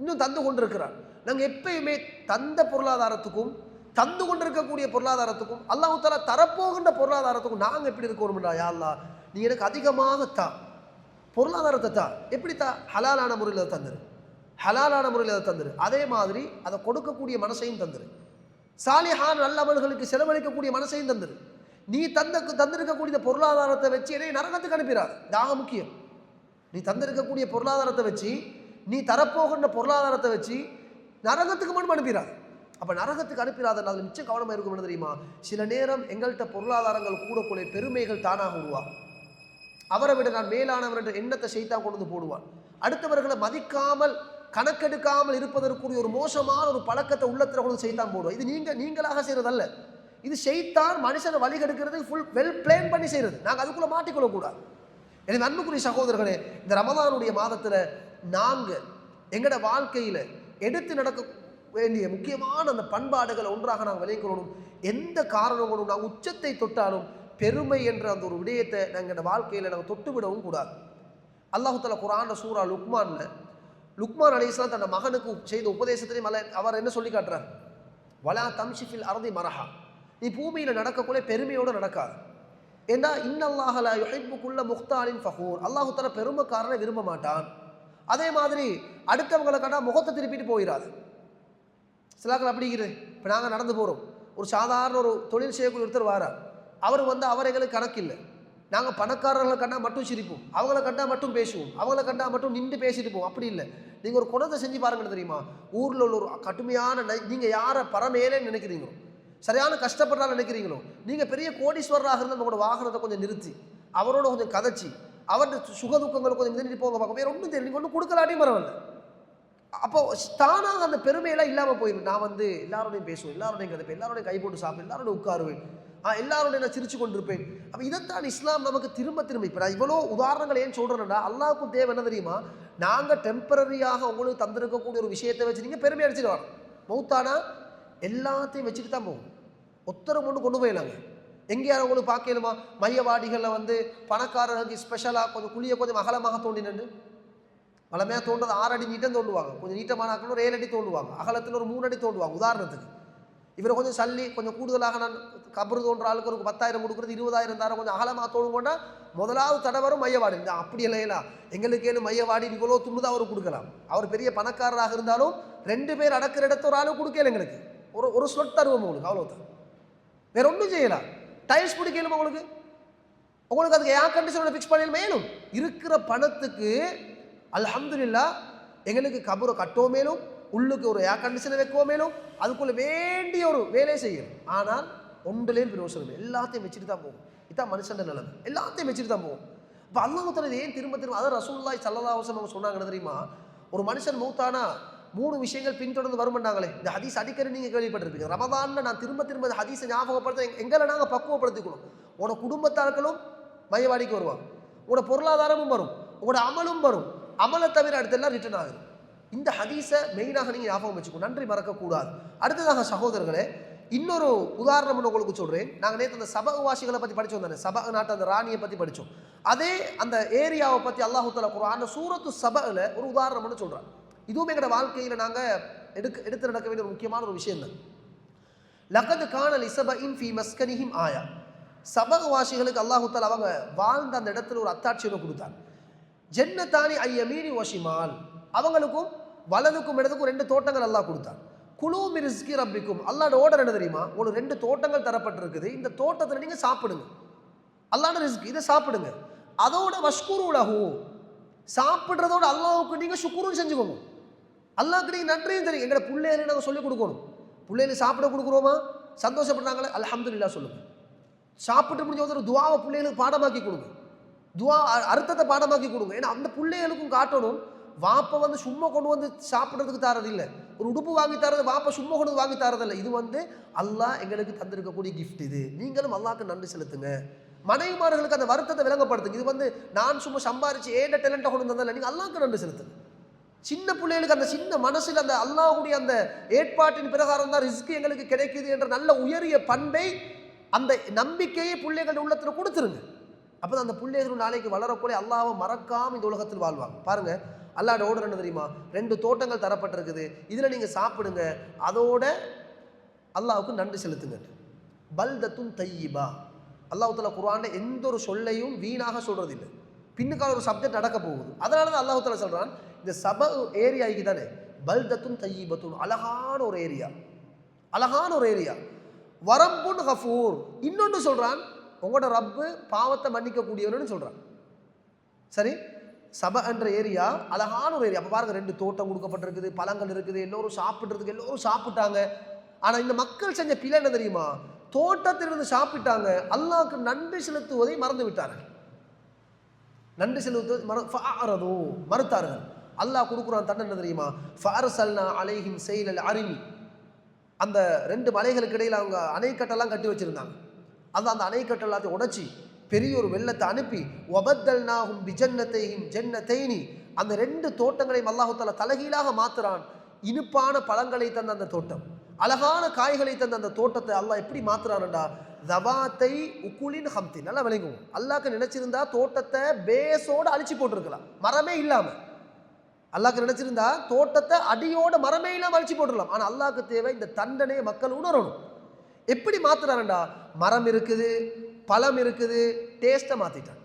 இன்னும் தந்து கொண்டிருக்கிறான். நாங்கள் எப்பயுமே தந்த பொருளாதாரத்துக்கும் தந்து கொண்டிருக்கக்கூடிய பொருளாதாரத்துக்கும் அல்லாஹ் தஆலா தரப்போகின்ற பொருளாதாரத்துக்கும் நாங்கள் எப்படி இருக்கணும்டா, யா அல்லாஹ் நீ எனக்கு அதிகமாக பொருளாதாரத்தை எப்படி ஹலாலான முறையில் தந்துரு, ஹலாலான முறையில் அதை தந்துரு. அதே மாதிரி அதை கொடுக்கக்கூடிய மனசையும் தந்துரு, சாலிஹான நல்லவர்களுக்கு செலவழிக்கக்கூடிய மனசையும் தந்துரு. நீ தந்திருக்கக்கூடிய பொருளாதாரத்தை வச்சு என்னை நரகத்துக்கு அனுப்பிடாது. தாக முக்கியம். நீ தந்திருக்கக்கூடிய பொருளாதாரத்தை வச்சு, நீ தரப்போகின்ற பொருளாதாரத்தை வச்சு நரகத்துக்கு மட்டும் அனுப்பிடாது. அப்போ நரகத்துக்கு அனுப்பிடாத அதில் மிச்சம் கவனமாக இருக்கும். என்ன தெரியுமா, சில நேரம் எங்கள்கிட்ட பொருளாதாரங்கள் கூடக்கூடிய பெருமைகள் தானாக உருவாகும். அவரை விட நான் மேலானவர் என்ற எண்ணத்தை ஷைத்தான் கொண்டு வந்து போடுவான். அடுத்தவர்களை மதிக்காமல் கணக்கெடுக்காமல் இருப்பதற்குரிய ஒரு மோசமான ஒரு பழக்கத்தை உள்ளத்தில் கொண்டு ஷைத்தான் போடுவான். இது நீங்களாக செய்கிறதல்ல, இது ஷைத்தான் மனுஷனை வழிகெடுக்கிறது, ஃபுல் வெல் பிளான் பண்ணி செய்கிறது. நாங்கள் அதுக்குள்ளே மாட்டிக்கொள்ளக்கூடாது. எனவே அன்புக்குரிய சகோதரர்களே, இந்த ரமதானுடைய மாதத்தில் நாங்கள் எங்களோட வாழ்க்கையில் எடுத்து நடக்க வேண்டிய முக்கியமான அந்த பண்பாடுகளை ஒன்றாக நாங்கள் விளைக்கொள்ளணும். எந்த காரணம் கொண்டும் நாங்கள் உச்சத்தை தொட்டாலும் பெருமை என்ற அந்த ஒரு விடயத்தை நாங்கள் வாழ்க்கையில் நாங்கள் தொட்டு விடவும் கூடாது. அல்லாஹ் தஆலா குர்ஆன்ல சூரா லுக்மான் அலைஹிஸ்ஸலாம் தன் மகனுக்கு செய்த உபதேசத்திலையும் அவர் என்ன சொல்லி காட்டுறார், வலா தம்ஷி ஃபில் அர்தி மரஹா. நீ பூமியில் நடக்கக்குள்ளே பெருமையோடு நடக்காது. ஏன்னா இன்னல்லாஹ லா யுஹிப்பு குல்ல முக்தாலின் ஃபஹூர். அல்லாஹ் தஆலா பெருமைக்காரனை விரும்ப மாட்டான். அதே மாதிரி அடுத்தவங்களை கண்டா முகத்தை திருப்பிட்டு போயிடாது. சிலாக்கள் அப்படிங்கிறது. இப்போ நாங்கள் நடந்து போகிறோம், ஒரு சாதாரண ஒரு தொழில் செய்யக்கூடிய ஒருத்தர் வாரார், அவர் அவர் எங்களுக்கு கணக்கில்லை. நாங்கள் பணக்காரர்களை கண்டா மட்டும் சிரிப்போம், அவங்கள கண்டா மட்டும் பேசுவோம், அவங்கள கண்டா மட்டும் நின்று பேசிட்டு போவோம். அப்படி இல்லை. நீங்கள் ஒரு குணத்தை செஞ்சு பாருங்கன்னு தெரியுமா, ஊரில் உள்ள ஒரு கடுமையான நீங்கள் யாரை பரமேலேன்னு நினைக்கிறீங்களோ, சரியான கஷ்டப்படுறான்னு நினைக்கிறீங்களோ, நீங்கள் பெரிய கோடீஸ்வரராக இருந்தால் உங்களோட வாகனத்தை கொஞ்சம் நிறுத்தி அவரோட கொஞ்சம் கதைச்சி அவருடைய சுகதுக்கங்களை கொஞ்சம் மிதந்துட்டு போங்க பார்க்க. வேறு ஒன்றும் தெரியும், நீங்கள் ஒன்றும் கொடுக்கலாட்டியும் பரவாயில்ல. அப்போ தானாக அந்த பெருமையெல்லாம் இல்லாமல் போயிடும். நான் எல்லாரோடையும் பேசுவேன், எல்லாரோடையும் கதைப்பேன், எல்லாரோடையும் கை போட்டு சாப்பிடுவேன், எல்லாரோடையும் உட்காருவேன், எல்லாரோடையும் நான் சிரிச்சு கொண்டிருப்பேன். அப்போ இதைத்தான் இஸ்லாம் நமக்கு திரும்ப இப்போ நான் இவ்வளோ உதாரணங்கள் ஏன் சொல்கிறேன்னா, அல்லாஹ்வுக்கும் தேவை என்ன தெரியுமா, நாங்கள் டெம்பரரியாக உங்களுக்கு தந்திருக்கக்கூடிய ஒரு விஷயத்தை வச்சு நீங்கள் பெருமை அடிச்சுட்டு வரணும். மௌத்தானா எல்லாத்தையும் வச்சுட்டு தான் போகும். ஒத்தரம் கொண்டு போயிடலாங்க. எங்கேயாரும் உங்களுக்கு பார்க்கலுமா, மையவாடிகளில் பணக்காரர்களுக்கு ஸ்பெஷலாக கொஞ்சம் குழியை கொஞ்சம் அகலமாக தோண்டினு, வளமையாக தோன்றது 6 அடி நீட்டம் தோண்டுவாங்க, கொஞ்சம் நீட்டமான ஆக்கள் ஒரு 7 அடி தோண்டுவாங்க, அகலத்தில் ஒரு 3 அடி தோண்டுவாங்க. உதாரணத்துக்கு இவரை கொஞ்சம் சல்லி கொஞ்சம் கூடுதலாக நான் கபரு தோன்ற ஆளுக்கு ஒரு 10,000 கொடுக்குறது, 20,000 தரம் கொஞ்சம் அகலமாக தோணுங்கோண்டா முதலாவது தடவரும் மையவாடி. அப்படி இல்லைங்களா, எங்களுக்கு ஏன்னு மையவாடி இவ்வளோ துண்டு தான் அவர் கொடுக்கலாம். அவர் பெரிய பணக்காரராக இருந்தாலும் 2 பேர் அடக்கிற இடத்த ஒரு ஆளு கொடுக்கல, எங்களுக்கு ஒரு ஸ்லொட் தருவோம் உங்களுக்கு, அவ்வளோதான். வேற ஒன்றும் செய்யலாம். டைல்ஸ் பிடிக்கலுமா உங்களுக்கு, உங்களுக்கு அதுக்கு ஏர் கண்டிஷனோட ஃபிக்ஸ் பண்ண மேலும் இருக்கிற பணத்துக்கு அல்ஹம்துலில்லாஹ் எங்களுக்கு கபரை கட்டோ மேலும் உள்ளுக்கு ஒரு ஏர் கண்டிஷனை வைக்கோ மேலும் அதுக்குள்ள வேண்டிய ஒரு வேலையை செய்யும். ஆனால் ஒன்றுலேயும் பிரயோசனம் எல்லாத்தையும் வச்சுட்டு தான் போகும். இதான் மனுஷன் நிலைமை, எல்லாத்தையும் வச்சுட்டு தான் போகும். இப்போ அல்லாஹ் தஆலா ஏன் திரும்ப அதான் ரசூலுல்லாஹி ஸல்லல்லாஹு அலைஹி வஸல்லம் சொன்னாங்க தெரியுமா, ஒரு மனுஷன் மௌத்தானா 3 விஷயங்கள் பின்தொடர்ந்து வருமானாங்களே. இந்த ஹதீஸ் அடிக்கடி நீங்கள் கேள்விப்பட்டிருப்பீங்க. ரமதானில் நான் திரும்ப திரும்ப இந்த ஹதீஸை ஞாபகப்படுத்த எங்களை நாங்கள் பக்குவப்படுத்திக்கணும். உங்களோட குடும்பத்தார்களும் மையவாடிக்கு வருவாங்க, உங்களோட பொருளாதாரமும் வரும், உங்களோட அமலும் வரும். அமலை தவிர அடுத்தெல்லாம் ரிட்டர்ன் ஆகுது. இந்த ஹதீஸை மெயினாக நீங்கள் ஞாபகம் வச்சுக்கணும், நன்றி மறக்கக்கூடாது. அடுத்ததாக சகோதரர்களே, இன்னொரு உதாரணம் உங்களுக்கு சொல்கிறேன். நாங்கள் நேற்று அந்த சபகவாசிகளை பற்றி படித்தோம் தானே, சபக நாட்டு அந்த ராணியை பற்றி படித்தோம். அதே அந்த ஏரியாவை பற்றி அல்லாஹு தஆலா குர்ஆன்ல சூரத்து சபஅல ஒரு உதாரணம்னு சொல்கிறான். இதுவும் எங்களோட வாழ்க்கையில் நாங்கள் எடுத்து நடக்க வேண்டிய ஒரு முக்கியமான ஒரு விஷயம் தான். லகத் கான லிஸபஇன் ஃபீ மஸ்கனிஹிம் ஆயா. சபகவாசிகளுக்கு அல்லாஹு தஆலா அவங்க வாழ்ந்த அந்த இடத்துல ஒரு அத்தாட்சியை கொடுத்தாங்க. ஜன்னத்தானி ஐயமீனி வஷிமால், அவங்களுக்கும் வலதுக்கும் இடத்துக்கும் 2 தோட்டங்கள் அல்லாஹ் கொடுத்தான். குலூ மின் ரிஸ்கி ரப்பிக்கும், அல்லாஹ்வோட ஆர்டர் என்ன தெரியுமா, உங்களுக்கு 2 தோட்டங்கள் தரப்பட்டிருக்குது, இந்த தோட்டத்தில் நீங்கள் சாப்பிடுங்க, அல்லாஹ்வோட ரிஸ்க், இதை சாப்பிடுங்க. அதோட வஷ்குரு லஹு, சாப்பிட்றதோட அல்லாஹ்வுக்கு நீங்கள் சுக்குரும் செஞ்சுக்கோங்க, அல்லாஹ்க்கு நீங்கள் நன்றியும் தெரியும். எங்களோட பிள்ளைகளை நாங்கள் சொல்லிக் கொடுக்கணும். பிள்ளைகளுக்கு சாப்பிட கொடுக்குறோமா, சந்தோஷப்படுறாங்களே அல்ஹம்துலில்லாஹ் சொல்லுங்க. சாப்பிட்டு முடிஞ்ச ஒரு துவாவை பிள்ளைகளுக்கு பாடமாக்கி கொடுங்க, துவா அர்த்தத்தை பாடமாக்கி கொடுங்க. ஏன்னா அந்த பிள்ளைகளுக்கும் காட்டணும், வாப்பை வந்து சும்மா கொண்டு வந்து சாப்பிட்றதுக்கு தரதில்லை, ஒரு உடுப்பு வாங்கி தரது வாப்பை சும்மா கொண்டு வாங்கி தரதில்லை. இது வந்து அல்லாஹ் எங்களுக்கு தந்திருக்கக்கூடிய கிஃப்ட். இது நீங்களும் அல்லாஹ்க்கு நன்றி செலுத்துங்க. மனைவிமார்களுக்கு அந்த வருத்தத்தை விளங்கப்படுத்துங்க. இது வந்து நான் சும்மா சம்பாரிச்சு ஏண்ட டேலண்ட்டை கொண்டு வந்ததில்லை, நீங்கள் அல்லாஹ்க்கு நன்றி செலுத்துங்க. சின்ன பிள்ளைகளுக்கு அந்த சின்ன மனசில் அந்த அல்லாஹ்வுடைய அந்த ஏற்பாட்டின் பிரகாரம் தான் ரிஸ்க் எங்களுக்கு கிடைக்குது என்ற நல்ல உயரிய பண்பை, அந்த நம்பிக்கையை பிள்ளைகள் உள்ளத்தில் கொடுத்துருங்க. அப்போ அந்த பிள்ளைகள் நாளைக்கு வளரக்கூடிய அல்லாஹ்வை மறக்காமல் இந்த உலகத்தில் வாழ்வாங்க. பாருங்க, அல்லாஹ்வோட ஆர்டர் என்ன தெரியுமா, 2 தோட்டங்கள் தரப்பட்டிருக்குது, இதில் நீங்கள் சாப்பிடுங்க, அதோட அல்லாஹ்வுக்கு நன்றி செலுத்துங்க. பல்தத்துன் தையிபா, அல்லாஹ் தஆலா குர்ஆன்ல எந்த ஒரு சொல்லையும் வீணாக சொல்றது இல்லை, பின்னுக்கால ஒரு சப்ஜெக்ட் நடக்க போகுது. அதனால தான் அல்லாஹ் தஆலா சொல்றான், இந்த சப ஏரியாக்கு தானே பல்தத்துன் தையிபத்துன், அழகான ஒரு ஏரியா, அழகான ஒரு ஏரியா. வரப்புன் கஃபூர், இன்னொன்று சொல்றான், உங்களோட ரப்பு பாவத்தை மன்னிக்க கூடியவன்னு சொல்றான். சரி, சப என்ற ஏரியா அழகான ஒரு ஏரியா. அப்போ பாருங்க, 2 தோட்டம் கொடுக்கப்பட்டிருக்குது, பழங்கள் இருக்குது, எல்லோரும் சாப்பிட்றதுக்கு எல்லோரும் சாப்பிட்டாங்க. ஆனால் இந்த மக்கள் செஞ்ச பிழை என்ன தெரியுமா, தோட்டத்திலிருந்து சாப்பிட்டாங்க, அல்லாஹ்க்கு நன்றி செலுத்துவதை மறந்து விட்டார்கள். நன்றி செலுத்துவது மறுத்தார்கள். அல்லாஹ் கொடுக்குறான் தண்டனை என்ன தெரியுமா, ஃபஅர்சல்னா அலைஹிம் ஸைலல் அரிமி, அந்த 2 மலைகளுக்கு இடையில் அவங்க அணைக்கட்டெல்லாம் கட்டி வச்சிருந்தாங்க. அந்த அணைக்கட்டு எல்லாத்தையும் உடைச்சி பெரிய ஒரு வெள்ளத்தை அனுப்பி, வபத்தல்நாஹும் பிஜன்னத்தைஹிம் ஜன்னத்தைனி, அந்த 2 தோட்டங்களையும் அல்லாஹ் தஆலா தலைகீழாக மாத்துறான். இனிப்பான பழங்களை தந்த அந்த தோட்டம், அழகான காய்களை தந்த அந்த தோட்டத்தை அல்லாஹ் எப்படி மாத்துறான்டா, தவாத்தை உக்குலின் ஹம்தின். நல்லா விளங்குவோம், அல்லாஹ்க்கு நினைச்சிருந்தா தோட்டத்தை பேஸோட அழிச்சு போட்டிருக்கலாம், மரமே இல்லாம. அல்லாஹ்க்கு நினைச்சிருந்தா தோட்டத்தை அடியோட மரமே இல்லாம அழிச்சு போட்டுடலாம். ஆனால் அல்லாஹ்க்கு தேவை இந்த தண்டனையை மக்கள் உணரணும். எப்படி மாத்துறான்டா, மரம் இருக்குது, பழம் இருக்குது, டேஸ்ட்டை மாற்றிட்டான்.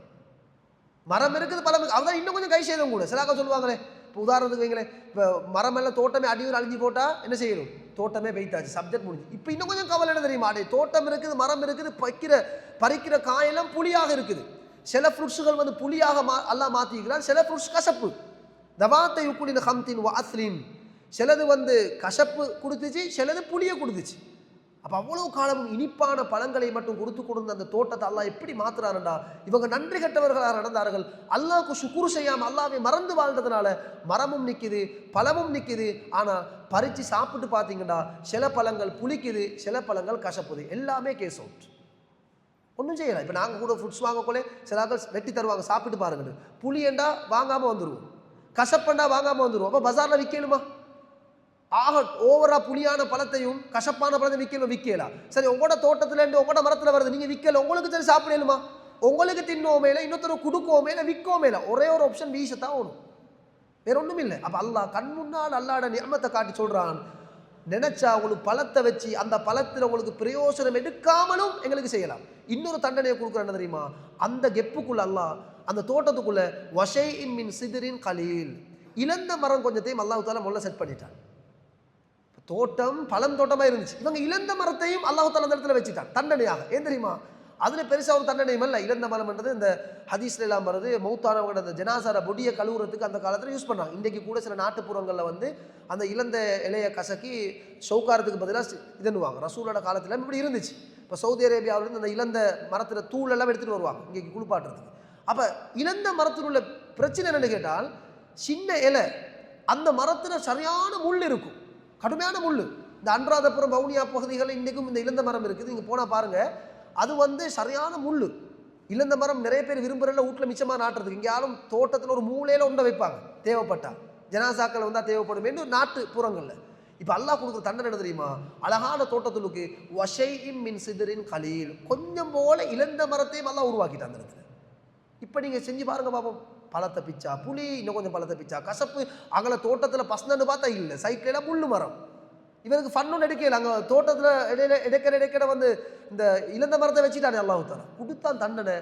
மரம் இருக்குது, பழம் இருக்குது, அவதான் இன்னும் கொஞ்சம் கை செய்யணும் கூட. சிலாக்க சொல்லுவாங்களே, இப்போ உதாரணத்துக்கு வைங்களேன், இப்போ மரம் எல்லாம் தோட்டமே அடியூர் அழிஞ்சு போட்டால் என்ன செய்யணும், தோட்டமே வெயிட்டாச்சு, சப்ஜெக்ட் முடிஞ்சு. இப்போ இன்னும் கொஞ்சம் கவலை என்ன தெரியுமா, அடே தோட்டம் இருக்குது, மரம் இருக்குது, பறிக்கிற காயெல்லாம் புளியாக இருக்குது. சில ஃப்ரூட்ஸுகள் வந்து புளியாக அல்லாஹ் மாற்றிக்கிறான், சில ஃப்ரூட்ஸ் கசப்பு. தவாத்தை உக்குலின் ஹம்தின் வாஸ்லின், சிலது வந்து கசப்பு கொடுத்துச்சு, சிலது புளியை கொடுத்துச்சு. அப்போ அவ்வளோ காலமும் இனிப்பான பழங்களை மட்டும் கொடுத்து கொடுத்த அந்த தோட்டத்தை அல்லாஹ் எப்படி மாத்துறாருண்டா, இவங்க நன்றி கெட்டவர்களாக நடந்தார்கள். அல்லாஹ்க்கு சுக்குரு செய்யாமல் அல்லாஹ்வை மறந்து வாழ்ந்ததுனால மரமும் நிற்குது, பழமும் நிற்குது. ஆனால் பறித்து சாப்பிட்டு பார்த்தீங்கன்னா சில பழங்கள் புளிக்குது, சில பழங்கள் கசப்புது, எல்லாமே கேஸ் அவுட், ஒன்றும் செய்யலாம். இப்போ நாங்கள் கூட ஃப்ரூட்ஸ் வாங்கக்குள்ளே சில ஆட்கள் வெட்டி தருவாங்க, சாப்பிட்டு பாருங்கன்னு. புளியண்டா வாங்காமல் வந்துடுவோம், கசப்பண்டா வாங்காமல் வந்துடுவோம். அப்போ பஜாரில் விற்கணுமா, ஆக ஓவரா புளியான பழத்தையும் கசப்பான பழத்தை விற்கலாம். சரி, உங்களோட தோட்டத்துலேருந்து உங்களோட மரத்தில் வருது, நீங்கள் விற்கல, உங்களுக்கு சரி சாப்பிடலுமா, உங்களுக்கு தின்னோமே இல்லை, இன்னொருத்தர் கொடுக்கோமே இல்லை, விற்கோமே இல்லை, ஒரே ஒரு ஆப்ஷன் வீசத்தான் ஓடும், வேற ஒன்றும் இல்லை. அப்போ அல்லாஹ் கண் முன்னால் அல்லாஹ்வோட நியமத்தை காட்டி சொல்கிறான், நினைச்சா உங்களுக்கு பழத்தை வச்சு அந்த பழத்தில் உங்களுக்கு பிரயோசனம் எடுக்காமலும் எங்களுக்கு செய்யலாம். இன்னொரு தண்டனையை கொடுக்குறான்னு தெரியுமா, அந்த கெப்புக்குள்ள அல்லாஹ் அந்த தோட்டத்துக்குள்ள வஷைஇன் மின் சிதரின் கலீல், இழந்த மரம் கொஞ்சத்தையும் அல்லாஹ் தஆலா முதல்ல செட் பண்ணிட்டான். தோட்டம் பழம் தோட்டமாக இருந்துச்சு, இவங்க இழந்த மரத்தையும் அல்லாஹ் தஆலா அந்த இடத்துல வச்சுட்டான் தண்டனையாக. ஏன் தெரியுமா, அதில் பெருசாக ஒரு தண்டனையும் இல்லை. இழந்த மரம்ன்றது இந்த ஹதீஸ்ல எல்லாம் வருது, மௌத்தானவங்க அந்த ஜனாசார பொடியை கழுவுறதுக்கு அந்த காலத்தில் யூஸ் பண்ணாங்க. இன்றைக்கு கூட சில நாட்டுப்புறங்களில் வந்து அந்த இழந்த இலையை கசக்கி சௌக்காரத்துக்கு பதிலாக இதுன்னுவாங்க. ரசூலோட காலத்தில் இப்படி இருந்துச்சு. இப்போ சவுதி அரேபியாவிலேருந்து அந்த இழந்த மரத்தில் தூள் எல்லாம் எடுத்துகிட்டு வருவாங்க இன்றைக்கு குளிப்பாட்டுறதுக்கு. அப்போ இழந்த மரத்தில் உள்ள பிரச்சனை என்னென்னு கேட்டால், சின்ன இலை, அந்த மரத்தில் சரியான முள் இருக்கும், கடுமையான முள். இந்த அன்றாதபுரம் வவுனியா பகுதிகளில் இன்றைக்கும் இந்த இழந்த மரம் இருக்குது. நீங்கள் போனால் பாருங்கள், அது வந்து சரியான முள். இழந்த மரம் நிறைய பேர் விரும்புகிறல வீட்டில் மிச்சமாக நாட்டுறதுக்கு. இங்கே யாரும் தோட்டத்தில் ஒரு மூலையில் உண்டை வைப்பாங்க, தேவைப்பட்டா ஜனாசாக்கள் வந்தால் தேவைப்படும் என்று நாட்டுப்புறங்களில். இப்போ அல்லாஹ் கொடுக்குற தண்டனை என்ன தெரியுமா? அழகான தோட்டத்துலுக்கு வஷைஇம் மின் சிதரின் கலீல், கொஞ்சம் போல இழந்த மரத்தையும் அல்லாஹ் உருவாக்கிட்டான் அந்த இடத்துல. இப்போ நீங்கள் செஞ்சு பாருங்க பாப்போம். பழத்தை பிச்சா புளி, இன்னும் கொஞ்சம் பழத்தை பிச்சா கசப்பு. அங்கே தோட்டத்தில் பசன்னு பார்த்தா இல்லை, சைக்கிளில் முள்ளு மரம். இவருக்கு ஃபன்னு எடுக்கல, அங்கே தோட்டத்தில் இடைக்கிற வந்து இந்த இழந்த மரத்தை வச்சுட்டானே அல்லாஹ் தாலா கொடுத்தான் தண்டனை,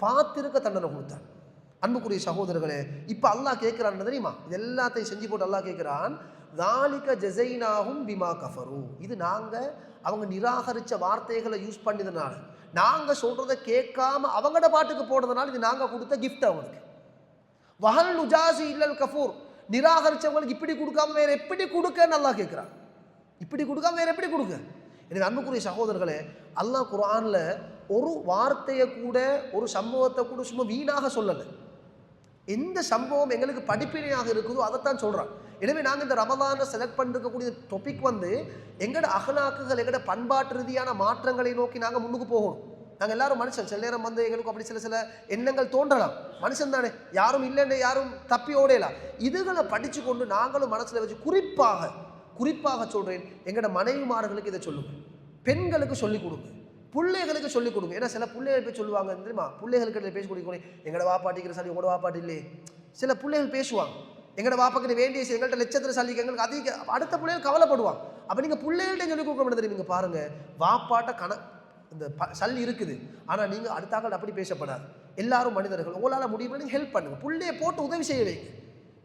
பார்த்திருக்க தண்டனை கொடுத்தான். அன்புக்குரிய சகோதரர்களே, இப்போ அல்லாஹ் கேட்குறான்னு தெரியுமா? இது எல்லாத்தையும் செஞ்சு போட்டு அல்லாஹ் கேட்குறான், தாலிக ஜஸைனாஹும் பிமா கஃபரு, இது நாங்கள் அவங்க நிராகரித்த வார்த்தைகளை யூஸ் பண்ணியதுனால, நாங்கள் சொல்கிறத கேட்காம அவங்களோட பாட்டுக்கு போடுறதுனால இது நாங்கள் கொடுத்த கிஃப்ட் அவங்களுக்கு. வஹல் நுஜாசி இல்லல் கஃபூர், நிராகரித்தவங்களுக்கு இப்படி கொடுக்காம வேற எப்படி கொடுக்கன்னு அல்லாஹ் கேட்குறான். இப்படி கொடுக்காம வேற எப்படி கொடுக்க? எனவே அன்புக்குரிய சகோதரர்களே, அல்லாஹ் குர்ஆன்ல ஒரு வார்த்தையை கூட, ஒரு சம்பவத்தை கூட சும்மா வீணாக சொல்லலை. எந்த சம்பவம் எங்களுக்கு படிப்பினையாக இருக்குதோ அதைத்தான் சொல்கிறான். எனவே நாங்கள் இந்த ரமலானை செலக்ட் பண்ணிருக்கக்கூடிய டாபிக் வந்து எங்களோட அகலாக்குகள், எங்களோட பண்பாட்டு ரீதியான மாற்றங்களை நோக்கி நாங்கள் முன்னுக்கு போகணும். நாங்கள் எல்லாரும் மனுஷன். சில நேரம் வந்து எங்களுக்கு அப்படி சில எண்ணங்கள் தோன்றலாம், மனுஷன் தானே, யாரும் இல்லைன்னு யாரும் தப்பி ஓடையலாம். இதுகளை படித்து கொண்டு நாங்களும் மனசில் வச்சு குறிப்பாக சொல்கிறேன், எங்களோட மனைவிமார்களுக்கு இதை சொல்லுங்க, பெண்களுக்கு சொல்லிக் கொடுங்க, பிள்ளைகளுக்கு சொல்லிக் கொடுங்க. ஏன்னா சில பிள்ளைகள் போய் சொல்லுவாங்க தெரியுமா, பிள்ளைகளுக்கு பேசி கொடுக்கணும், எங்களோட வாப்பாட்டிக்கிற சளி உங்களோட வாப்பாட்டி இல்லையே. சில பிள்ளைகள் பேசுவாங்க, எங்களோட வாப்பாக்கிற வேண்டிய எங்கள்கிட்ட லட்சத்தில் சளிக்கு எங்களுக்கு அதிக, அடுத்த பிள்ளைகள் கவலைப்படுவாங்க. அப்போ நீங்கள் பிள்ளைகள்கிட்ட சொல்லிக் கொடுக்க முடியாது. நீங்கள் பாருங்கள், வாப்பாட்ட இந்த சளி இருக்குது, ஆனால் நீங்கள் அடுத்தாக்கள் அப்படி பேசப்படாது. எல்லாரும் மனிதர்கள், உங்களால் முடியும் நீங்கள் ஹெல்ப் பண்ணுங்க, பிள்ளையை போட்டு உதவி செய்ய வைங்க.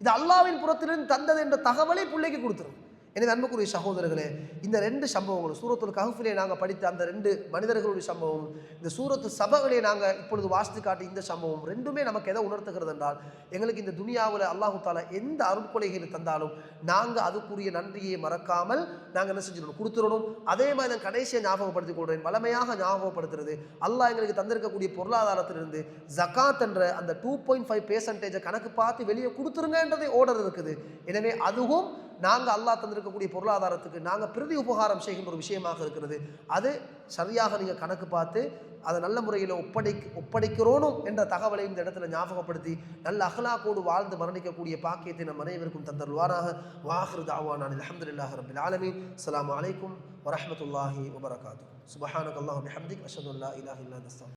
இது அல்லாஹ்வின் புறத்திலிருந்து தந்தது என்ற தகவலை பிள்ளைக்கு கொடுத்துரும். எனவே அன்புக்குரிய சகோதரர்களே, இந்த ரெண்டு சம்பவங்களும் சூரத்துல் கஹ்ஃபிலே நாங்கள் படித்த அந்த ரெண்டு மனிதர்களுடைய சம்பவம், இந்த சூரத்து சபகிலே நாங்கள் இப்பொழுது வாசித்து காட்டி இந்த சம்பவம் ரெண்டுமே நமக்கு எதை உணர்த்துகிறது என்றால், எங்களுக்கு இந்த துனியாவில் அல்லாஹு தாலா எந்த அருட்கொலைகளை தந்தாலும் நாங்கள் அதுக்குரிய நன்றியை மறக்காமல் நாங்கள் என்ன செஞ்சிடணும், கொடுத்துடணும். அதே மாதிரி நான் கடைசியை ஞாபகப்படுத்திக் கொள்கிறேன், வளமையாக ஞாபகப்படுத்துறது, அல்லாஹ் எங்களுக்கு தந்திருக்கக்கூடிய பொருளாதாரத்திலிருந்து ஜகாத் என்ற அந்த 2.5% கணக்கு பார்த்து வெளியே கொடுத்துருங்கன்றதை ஓர்டர் இருக்குது. எனவே அதுவும் நாங்கள் அல்லாஹ் தந்திருக்கக்கூடிய பொருளாதாரத்துக்கு நாங்கள் பிரதி உபகாரம் செய்கின்ற ஒரு விஷயமாக இருக்கிறது. அது சரியாக நீங்கள் கணக்கு பார்த்து அதை நல்ல முறையில் ஒப்படைக்கிறோனும் என்ற தகவலை இந்த இடத்துல ஞாபகப்படுத்தி நல்ல அஹ்லாக்கோடு வாழ்ந்து மரணிக்கக்கூடிய பாக்கியத்தை நம் அனைவருக்கும் தந்தருள்வாராக. வாஹிரு தாவானா அல்ஹம்துலில்லாஹி ரப்பில் ஆலமீன். அஸ்ஸலாமு அலைக்கும் வரஹ்மத்துல்லாஹி வபரகாத்துஹு. சுப்ஹானக்கல்லாஹு வபிஹம்திக், அஷ்ஹது அல்லா இலாஹா இல்லா அன்த